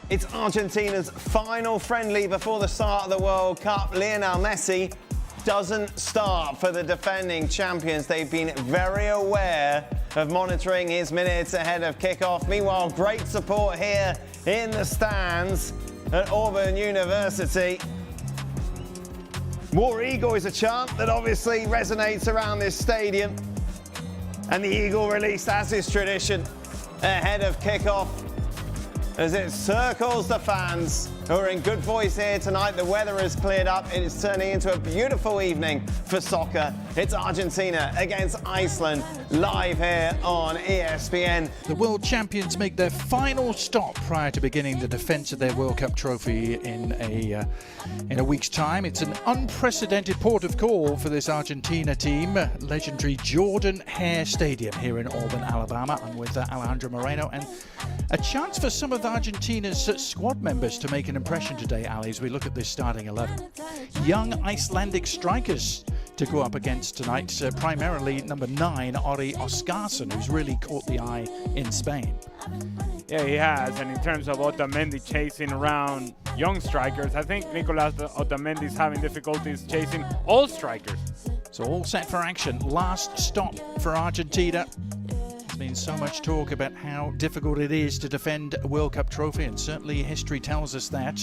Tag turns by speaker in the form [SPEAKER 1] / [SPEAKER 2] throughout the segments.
[SPEAKER 1] It's Argentina's final friendly before the start of the World Cup. Lionel Messi doesn't start for the defending champions. They've been very aware of monitoring his minutes ahead of kickoff. Meanwhile, great support here in the stands at Auburn University. War Eagle is a chant that obviously resonates around this stadium. And the Eagle released, as is tradition, ahead of kickoff, as it circles the fans who are in good voice here tonight. The weather has cleared up. It is turning into a beautiful evening for soccer. It's Argentina against Iceland, live here on ESPN.
[SPEAKER 2] The world champions make their final stop prior to beginning the defense of their World Cup trophy in a week's time. It's an unprecedented port of call for this Argentina team. Legendary Jordan Hare Stadium here in Auburn, Alabama. I'm with Alejandro Moreno, and a chance for some of Argentina's squad members to make an impression today, Ali, as we look at this starting 11. Young Icelandic strikers to go up against tonight, primarily number 9, Ori Oscarsson, who's really caught the eye in Spain.
[SPEAKER 3] Yeah, he has, and in terms of Otamendi chasing around young strikers, I think Nicolas Otamendi's having difficulties chasing all strikers.
[SPEAKER 2] So all set for action. Last stop for Argentina. There's been so much talk about how difficult it is to defend a World Cup trophy, and certainly history tells us that.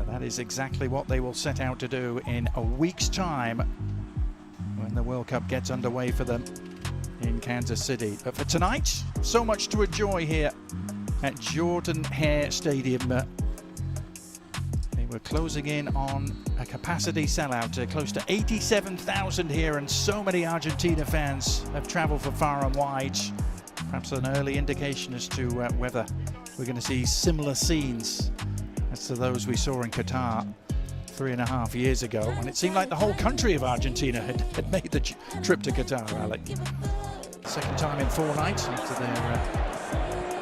[SPEAKER 2] That is exactly what they will set out to do in a week's time when the World Cup gets underway for them in Kansas City. But for tonight, so much to enjoy here at Jordan Hare Stadium. They were closing in on a capacity sellout, close to 87,000 here, and so many Argentina fans have traveled from far and wide. Perhaps an early indication as to whether we're going to see similar scenes as to those we saw in Qatar 3.5 years ago, when it seemed like the whole country of Argentina had made the trip to Qatar, Alec. Second time in 4 nights after their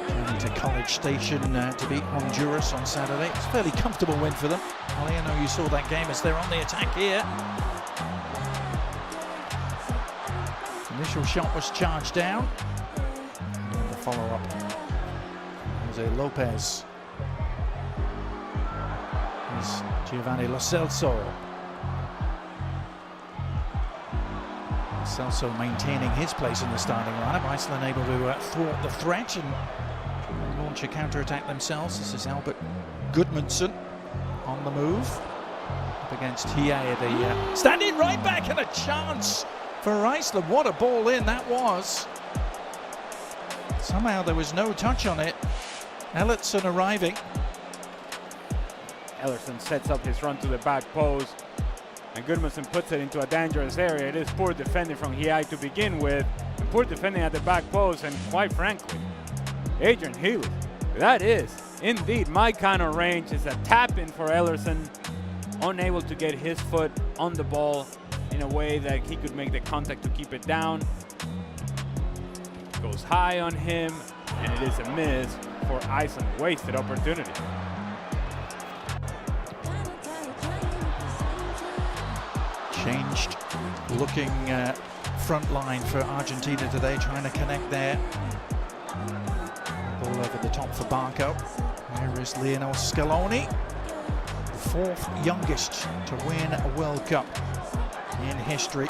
[SPEAKER 2] journey to College Station to beat Honduras on Saturday. It's a fairly comfortable win for them. Ali, I know you saw that game as they're on the attack here. Initial shot was charged down. And the follow-up, Jose Lopez. Giovanni Lo Celso. Celso maintaining his place in the starting lineup. Iceland able to thwart the threat and launch a counter-attack themselves. This is Albert Gudmundsson on the move up against Hia, the standing right back, and a chance for Iceland. What a ball in that was. Somehow there was no touch on it. Ellertson arriving.
[SPEAKER 3] Ellerson sets up his run to the back post, and Gudmundsson puts it into a dangerous area. It is poor defending from Hia to begin with, and poor defending at the back post, and quite frankly, Adrian Healy, that is indeed my kind of range. Is a tap-in for Ellerson, unable to get his foot on the ball in a way that he could make the contact to keep it down. Goes high on him, and it is a miss for Iceland. Wasted opportunity.
[SPEAKER 2] Changed looking front line for Argentina today, trying to connect there. Ball over the top for Barco. There is Lionel Scaloni, the 4th youngest to win a World Cup in history,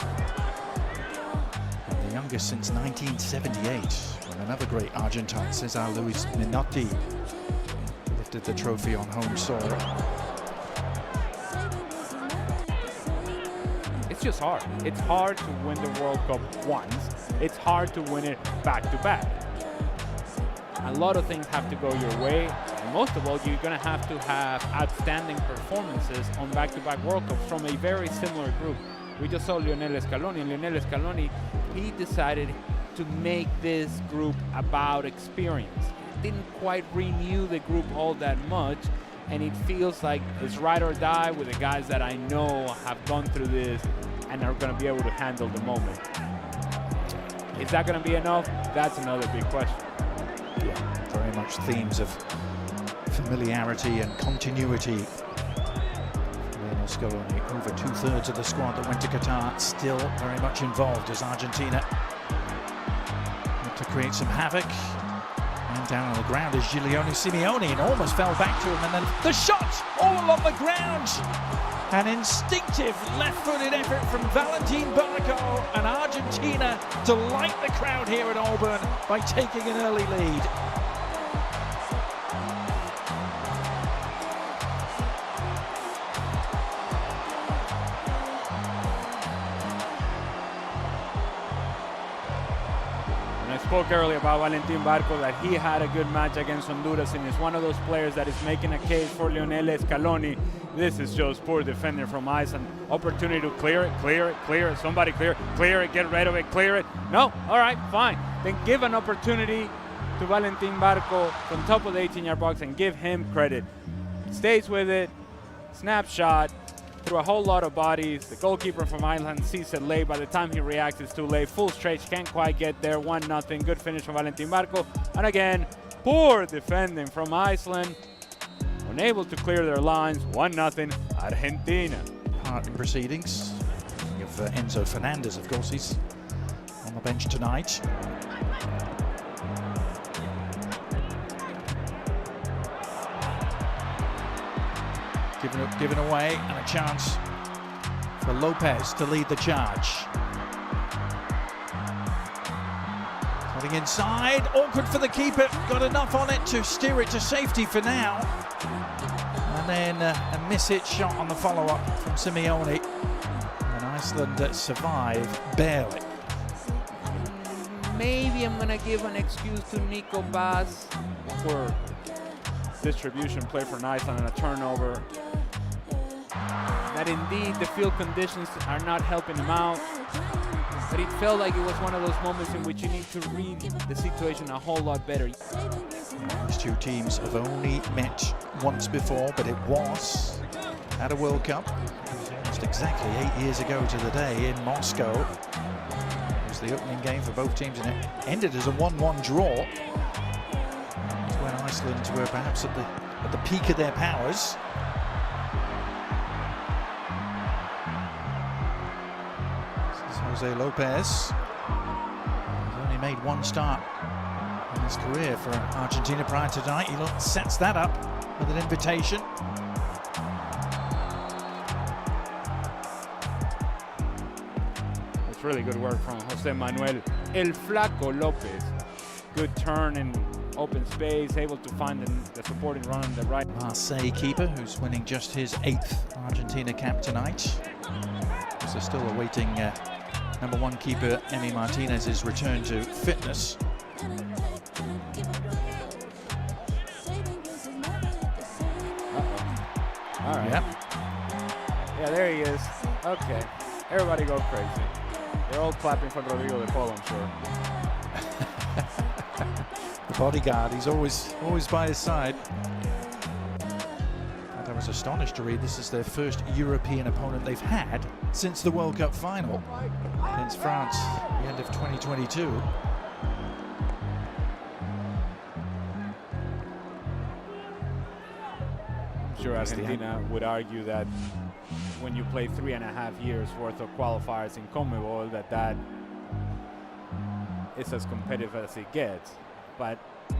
[SPEAKER 2] and the youngest since 1978, when another great Argentine, Cesar Luis Menotti, lifted the trophy on home soil.
[SPEAKER 3] It's just hard. It's hard to win the World Cup once. It's hard to win it back-to-back. A lot of things have to go your way, and most of all, you're going to have outstanding performances on back-to-back World Cups from a very similar group. We just saw Lionel Scaloni, and Lionel Scaloni, he decided to make this group about experience. He didn't quite renew the group all that much, and it feels like it's ride or die with the guys that I know have gone through this and are going to be able to handle the moment. Is that going to be enough? That's another big question.
[SPEAKER 2] Yeah, very much themes of familiarity and continuity. Lionel Scaloni, over 2/3 of the squad that went to Qatar, still very much involved as Argentina look to create some havoc and Down on the ground is Simeone and almost fell back to him, and then the shot all along the ground. An instinctive left-footed effort from Valentín Barco, and Argentina delight the crowd here at Auburn by taking an early lead.
[SPEAKER 3] I spoke earlier about Valentín Barco, that he had a good match against Honduras and is one of those players that is making a case for Lionel Messi. This is just poor defender from Iceland. Opportunity to clear it, somebody clear it, get rid of it, clear it. No, all right, fine. Then give an opportunity to Valentín Barco from top of the 18-yard box and give him credit. Stays with it, snapshot, through a whole lot of bodies. The goalkeeper from Iceland sees it late. By the time he reacts, it's too late. Full stretch, can't quite get there. 1-0. Good finish from Valentín Barco. And again, poor defending from Iceland. Unable to clear their lines. 1-0. Argentina.
[SPEAKER 2] Part in proceedings. You have Enzo Fernandez, of course, he's on the bench tonight. Given away, and a chance for Lopez to lead the charge. Cutting inside, awkward for the keeper, got enough on it to steer it to safety for now. And then a miss-hit shot on the follow-up from Simeone. And Iceland survive barely.
[SPEAKER 3] Maybe I'm gonna give an excuse to Nico Bass for distribution play for Iceland and a turnover. That indeed the field conditions are not helping him out, but it felt like it was one of those moments in which you need to read the situation a whole lot better.
[SPEAKER 2] These two teams have only met once before, but it was at a World Cup. It was almost exactly 8 years ago to the day in Moscow. It was the opening game for both teams, and it ended as a 1-1 draw. It's when Iceland were perhaps at the peak of their powers. Jose Lopez. He's only made one start in his career for Argentina prior to tonight. He sets that up with an invitation.
[SPEAKER 3] It's really good work from Jose Manuel El Flaco Lopez. Good turn in open space, able to find the supporting run on the right.
[SPEAKER 2] Marseille keeper, who's winning just his 8th Argentina cap tonight. So still awaiting number 1 keeper Emi Martinez's return to fitness.
[SPEAKER 3] All right.
[SPEAKER 2] Yep.
[SPEAKER 3] Yeah, there he is. Okay. Everybody go crazy. They're all clapping for Rodrigo de Paul, I'm sure.
[SPEAKER 2] The bodyguard, he's always by his side. And I was astonished to read this is their first European opponent they've had since the World Cup final against France at the end of 2022.
[SPEAKER 3] I'm sure Argentina would argue that when you play 3.5 years worth of qualifiers in CONMEBOL, that is as competitive as it gets. But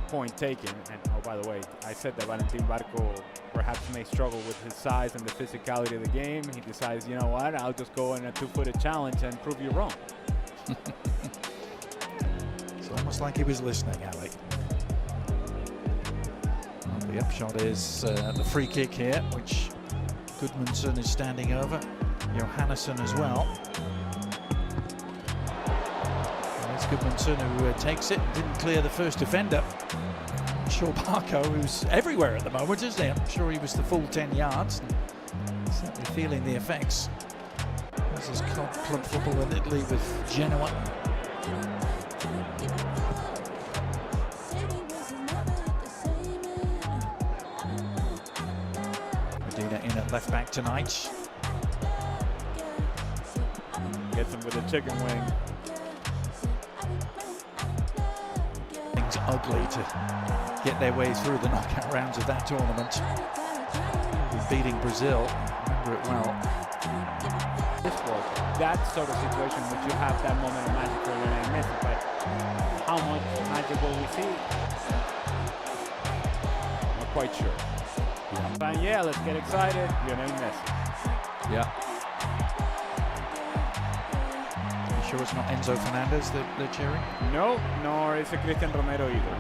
[SPEAKER 3] point taken, and oh, by the way, I said that Valentín Barco perhaps may struggle with his size and the physicality of the game. He decides, you know what, I'll just go in a 2-footed challenge and prove you wrong.
[SPEAKER 2] It's almost like he was listening, Ali. Well, the upshot is the free kick here, which Gudmundsson is standing over. Johannesson as well. It's Gudmundsson who takes it and didn't clear the first defender. I'm sure Barco, who's everywhere at the moment, isn't he? I'm sure he was the full 10 yards. Certainly feeling the effects. This is club football in Italy with Genoa. Medina in at left back tonight.
[SPEAKER 3] Gets him with a chicken wing.
[SPEAKER 2] Things ugly to get their way through the knockout rounds of that tournament. Beating Brazil, remember it well.
[SPEAKER 3] This was that sort of situation in which you have that moment of magic for Lionel Messi, but how much magic will we see? quite sure. And yeah, let's get excited. Lionel Messi.
[SPEAKER 2] Yeah. You sure it's not Enzo Fernandez that they're cheering?
[SPEAKER 3] No, nor is it Cristian Romero either.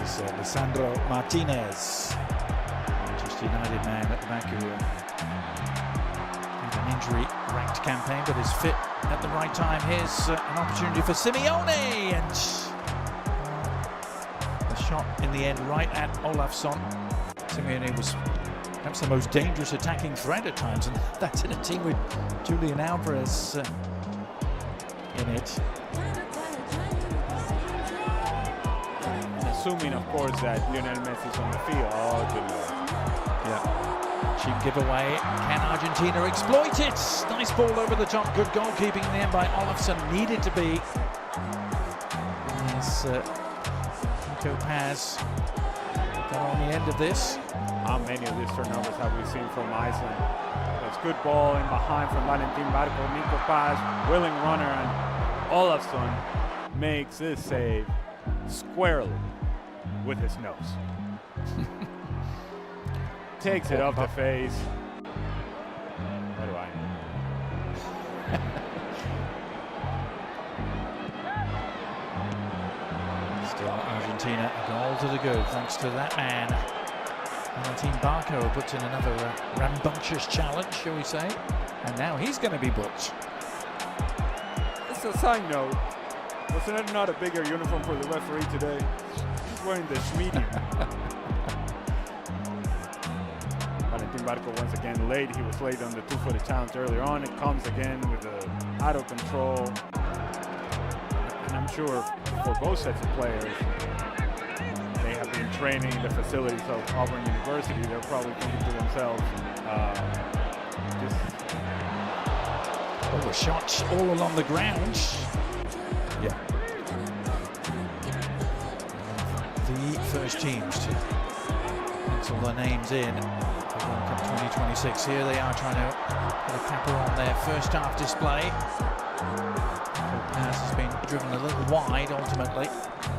[SPEAKER 2] It's Lisandro Martinez, Manchester United man at the back who had an injury-racked campaign, but is fit at the right time. Here's an opportunity for Simeone, and the shot in the end right at Olafsson. Simeone was perhaps the most dangerous attacking threat at times, and that's in a team with Julian Alvarez in it.
[SPEAKER 3] Assuming, of course, that Lionel Messi is on the field. Oh, good Lord.
[SPEAKER 2] Yeah. Cheap giveaway. Can Argentina exploit it? Nice ball over the top. Good goalkeeping in the end by Olafsson. Needed to be. As Nico Paz got on the end of this.
[SPEAKER 3] How many of these turnovers have we seen from Iceland? There's good ball in behind from Valentín Barco. Nico Paz, willing runner, and Olafsson makes this save squarely with his nose. Takes it off the face. What do I know?
[SPEAKER 2] Still Argentina, a goal to the good, thanks to that man. Valentín Barco puts in another rambunctious challenge, shall we say. And now he's going to be booked.
[SPEAKER 3] Just a side note. Wasn't it not a bigger uniform for the referee today? He's wearing this medium. Valentín Barco once again late. He was late on the two-footed challenge earlier on. It comes again with the out of control. And I'm sure for both sets of players, they have been training in the facilities of Auburn University. They're probably thinking to themselves,
[SPEAKER 2] Oh, the shots all along the ground. Yeah. The first teams to pencil their names in for World Cup 2026. Here they are trying to put a capper on their first half display. The pass has been driven a little wide ultimately.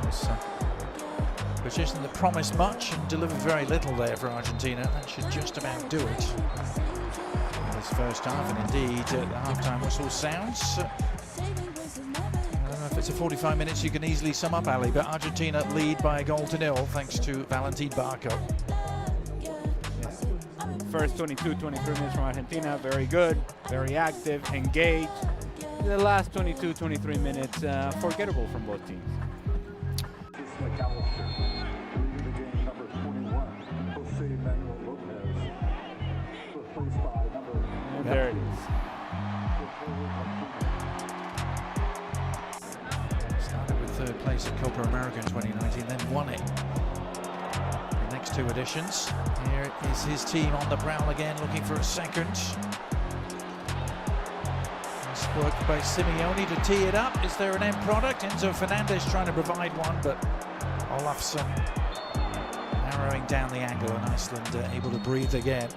[SPEAKER 2] It's a position that promised much and delivered very little there for Argentina. That should just about do it. In this first half, and indeed the half-time whistle sounds. If it's a 45 minutes, you can easily sum up, Ali, but Argentina lead by a goal to nil thanks to Valentín Barco.
[SPEAKER 3] First 22-23 minutes from Argentina, very good, very active, engaged. The last 22-23 minutes, forgettable from both teams. And there it is.
[SPEAKER 2] Started with third place at Copa America in 2019, then won it. The next two editions. Here is his team on the prowl again, looking for a second. Nice work by Simeone to tee it up. Is there an end product? Enzo Fernandez trying to provide one, but Olafsson narrowing down the angle, and Iceland able to breathe again.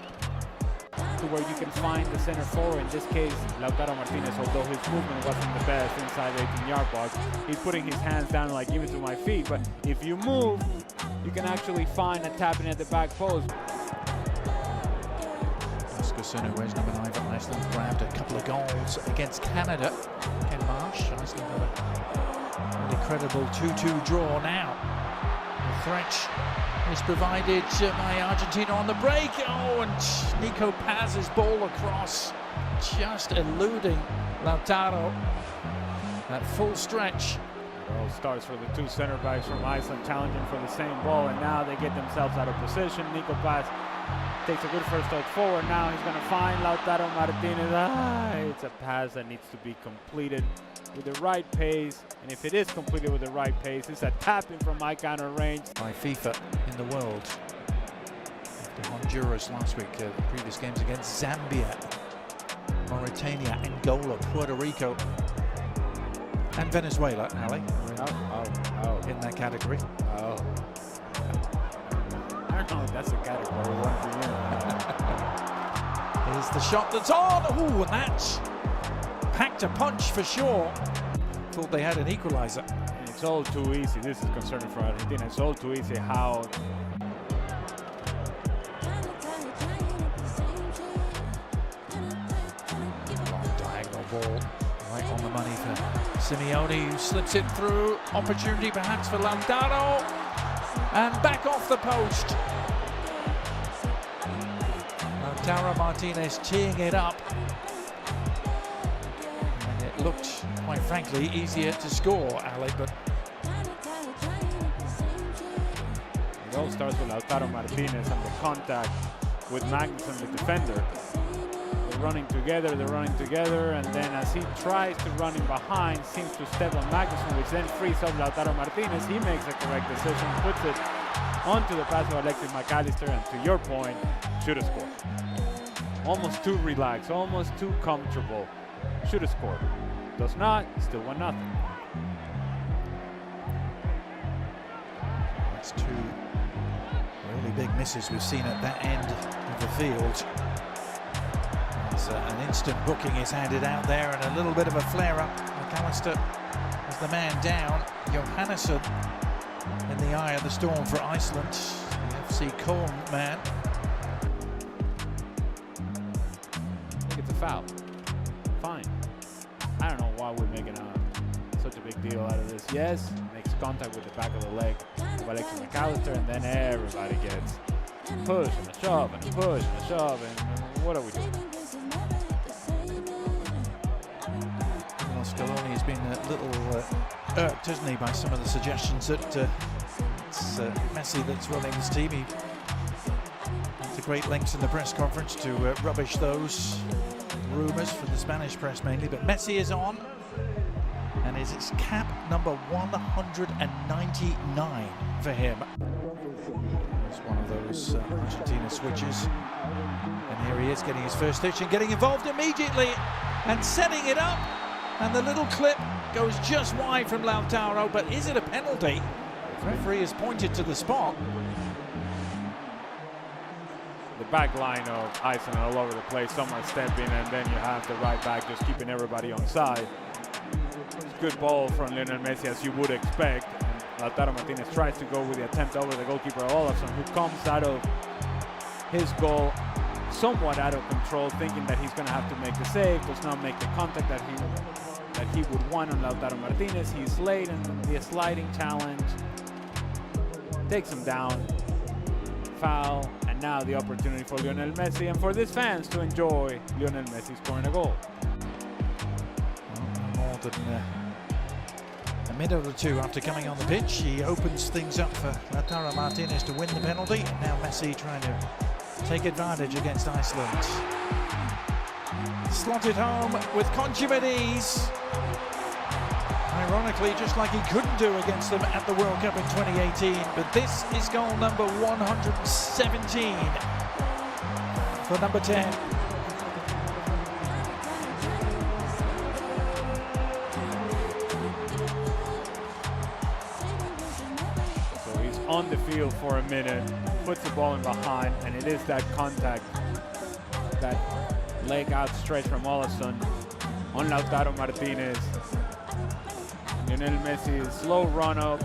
[SPEAKER 3] To where you can find the center forward, in this case Lautaro Martinez, although his movement wasn't the best inside the 18-yard box, he's putting his hands down like, give it to my feet, but if you move, you can actually find a tapping at the back post.
[SPEAKER 2] Zuelo, where's number 9 for Iceland, grabbed a couple of goals against Canada. Ken Marsh, Iceland got a really credible 2-2 draw now. The threat is provided by Argentina on the break. Oh, and Nico Paz's ball across, just eluding Lautaro. That full stretch.
[SPEAKER 3] It all starts for the two center backs from Iceland challenging for the same ball, and now they get themselves out of position. Nico Paz takes a good first step forward. Now he's going to find Lautaro Martinez. It's a pass that needs to be completed with the right pace, and if it is completed with the right pace, it's a tapping from my counter range.
[SPEAKER 2] By FIFA in the world. After Honduras last week, the previous games against Zambia, Mauritania, Angola, Puerto Rico, and Venezuela, Ali, in that category.
[SPEAKER 3] Oh. I don't know if that's a category one for you.
[SPEAKER 2] Here's the shot that's on. Ooh, and that packed a punch for sure. Thought they had an equalizer.
[SPEAKER 3] And it's all too easy. This is concerning for Argentina. It's all too easy how
[SPEAKER 2] long diagonal ball right on the money for Simeone, who slips it through. Opportunity perhaps for Lautaro, and back off the post. Lautaro Martinez teeing it up. And it looked, quite frankly, easier to score, Alec, but
[SPEAKER 3] it all starts with Lautaro Martinez and the contact with Magnusson, the defender. They're running together, and then as he tries to run in behind, seems to step on Magnusson, which then frees up Lautaro Martinez. He makes the correct decision, puts it onto the pass of Alexis McAllister, and to your point, should have scored. Almost too relaxed, almost too comfortable. Should have scored. Does not, still 1-0.
[SPEAKER 2] That's two really big misses we've seen at that end of the field. As an instant booking is handed out there, and a little bit of a flare-up. McAllister is the man down. Johannesson in the eye of the storm for Iceland, the FC Köln man.
[SPEAKER 3] I think it's a foul. Fine. I don't know why we're making such a big deal out of this. Yes, makes contact with the back of the leg of Alexis McAllister, and then everybody gets push and a shove and a push and a shove, and what are we doing?
[SPEAKER 2] Scaloni has been a little irked, hasn't he, by some of the suggestions that it's Messi that's running this team. He went to great lengths in the press conference to rubbish those rumours from the Spanish press mainly, but Messi is on, and it's cap number 199 for him. It's one of those Argentina switches, and here he is getting his first touch and getting involved immediately and setting it up. And the little clip goes just wide from Lautaro, but is it a penalty? The referee has pointed to the spot.
[SPEAKER 3] The back line of Iceland all over the place, someone stepping, and then you have the right back just keeping everybody on side. Good ball from Lionel Messi, as you would expect. And Lautaro Martinez tries to go with the attempt over the goalkeeper Olafsson, who comes out of his goal somewhat out of control, thinking that he's going to have to make the save, does not make the contact that he would want on Lautaro Martinez. He's late in the sliding challenge, takes him down, foul, and now the opportunity for Lionel Messi and for these fans to enjoy Lionel Messi scoring a goal.
[SPEAKER 2] Well, more than a minute or two after coming on the pitch, he opens things up for Lautaro Martinez to win the penalty, and now Messi trying to take advantage against Iceland. Slotted home with consummate ease. Ironically, just like he couldn't do against them at the World Cup in 2018. But this is goal number 117 for number 10.
[SPEAKER 3] So he's on the field for a minute, puts the ball in behind, and it is that contact, that leg outstretched from Olafsson on Lautaro Martinez. Lionel Messi, slow run up,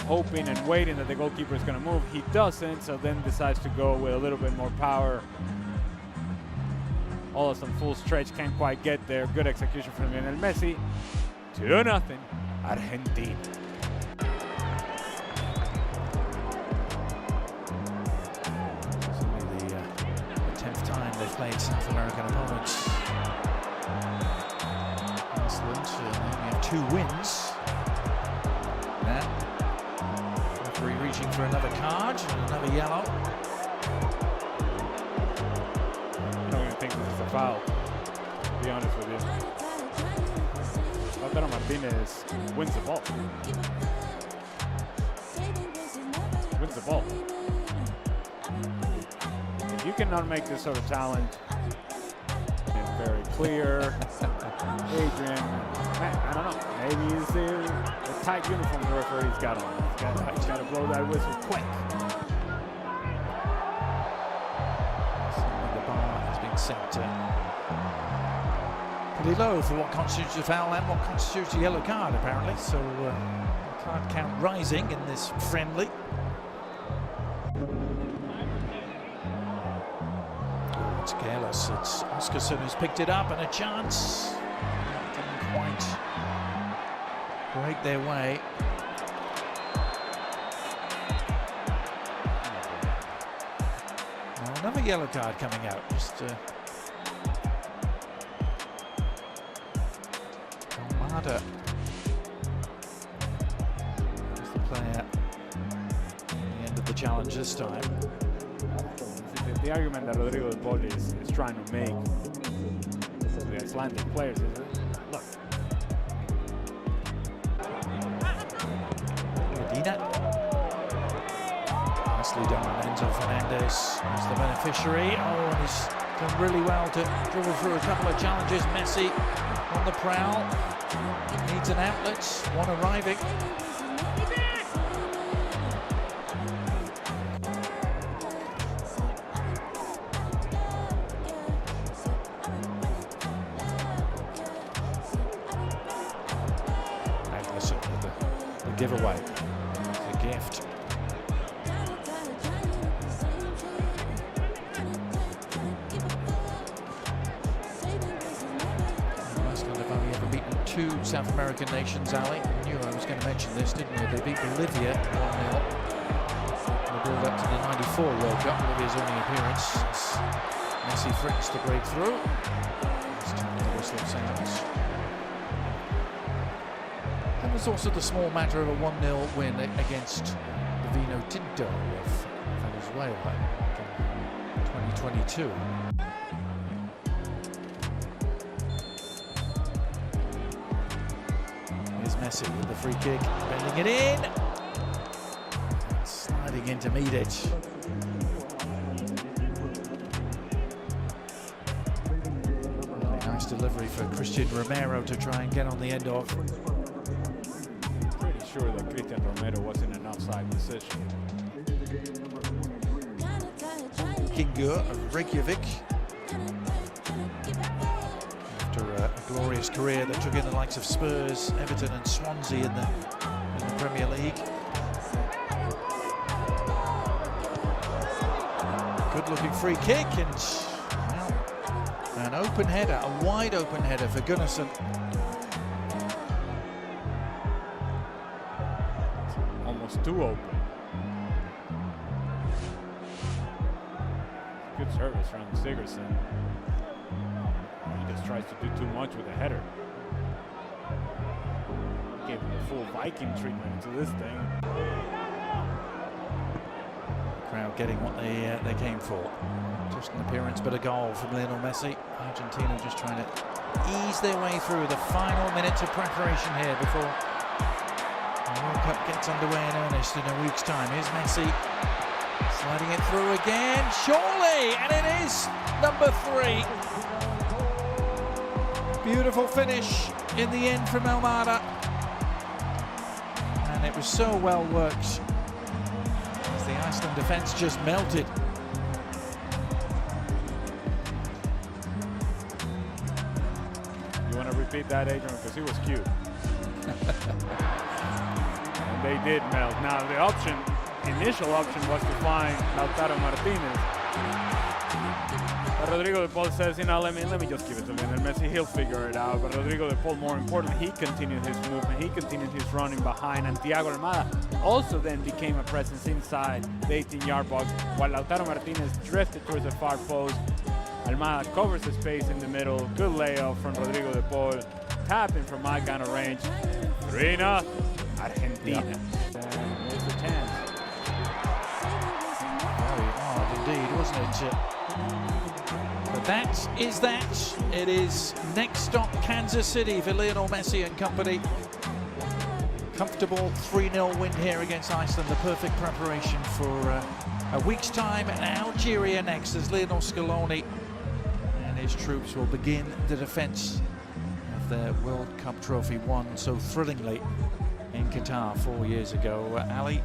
[SPEAKER 3] hoping and waiting that the goalkeeper is going to move. He doesn't, so then decides to go with a little bit more power. Olafsson full stretch, can't quite get there. Good execution from Lionel Messi. 2-0, Argentina.
[SPEAKER 2] They've played South American opponents. Iceland only have 2 wins. Now, referee reaching for another card and another yellow.
[SPEAKER 3] I don't even think this is a foul, to be honest with you. Lautaro Martinez wins the ball. Wins the ball. You cannot make this sort of challenge. And very clear. Adrian, I don't know. Maybe it's the tight uniform the referee's got on. He's got to blow that whistle quick.
[SPEAKER 2] The bar has been set to pretty low for what constitutes a foul and what constitutes a yellow card, apparently. So card count rising in this friendly. Oh, it's careless. It's Oscarsson who's picked it up, and a chance. Didn't quite break their way. Well, another yellow card coming out. Just Almada is the player at the end of the challenge this time.
[SPEAKER 3] The argument that Rodrigo de Paul is trying to make to the Icelandic players is, look.
[SPEAKER 2] Medina. Nicely done. Enzo Fernandez is the beneficiary. Oh, and he's done really well to dribble through a couple of challenges. Messi on the prowl. Needs an outlet. One arriving. The giveaway. The gift. Iceland have only ever beaten two South American nations, Ali. You knew I was going to mention this, didn't you? They beat Bolivia 1-0. They build up to the '94 World Cup, Bolivia's only appearance. Messi fricks to break through. This time the whistle sounds. And there's also the small matter of a 1-0 win against the Vino Tinto of Venezuela in 2022. Here's Messi with the free kick, bending it in, sliding into Medic. Really nice delivery for Christian Romero to try and get on the end of.
[SPEAKER 3] Sure that Christian Romero was in an offside position.
[SPEAKER 2] Kingur of Reykjavik. After a glorious career that took in the likes of Spurs, Everton and Swansea in the Premier League. Good looking free kick, and well, an open header, a wide open header for Gunnarsson.
[SPEAKER 3] Too open. Good service from Sigurdsson. He just tries to do too much with a header. Gave him the full Viking treatment to this thing.
[SPEAKER 2] Crowd getting what they came for. Just an appearance, but a goal from Lionel Messi. Argentina just trying to ease their way through the final minutes of preparation here before the World Cup gets underway in earnest in a week's time. Here's Messi sliding it through again, surely, and it is number 3. Beautiful finish in the end from Almada, and it was so well worked as the Iceland defence just melted.
[SPEAKER 3] You want to repeat that, Adrian, because he was cute. They did melt. Now the initial option was to find Lautaro Martinez. But Rodrigo de Paul says, you know, let me just give it to Lionel Messi. He'll figure it out. But Rodrigo de Paul, more importantly, he continued his movement. He continued his running behind. And Thiago Almada also then became a presence inside the 18-yard box, while Lautaro Martinez drifted towards the far post. Almada covers the space in the middle. Good layoff from Rodrigo de Paul. Tapping from my kind of range. 3-0. Argentina. There's the chance.
[SPEAKER 2] Very hard indeed, wasn't it? But that is that. It is next stop Kansas City for Lionel Messi and company. Comfortable 3-0 win here against Iceland. The perfect preparation for a week's time. And Algeria next as Lionel Scaloni and his troops will begin the defence of their World Cup trophy won so thrillingly in Qatar 4 years ago. Ali,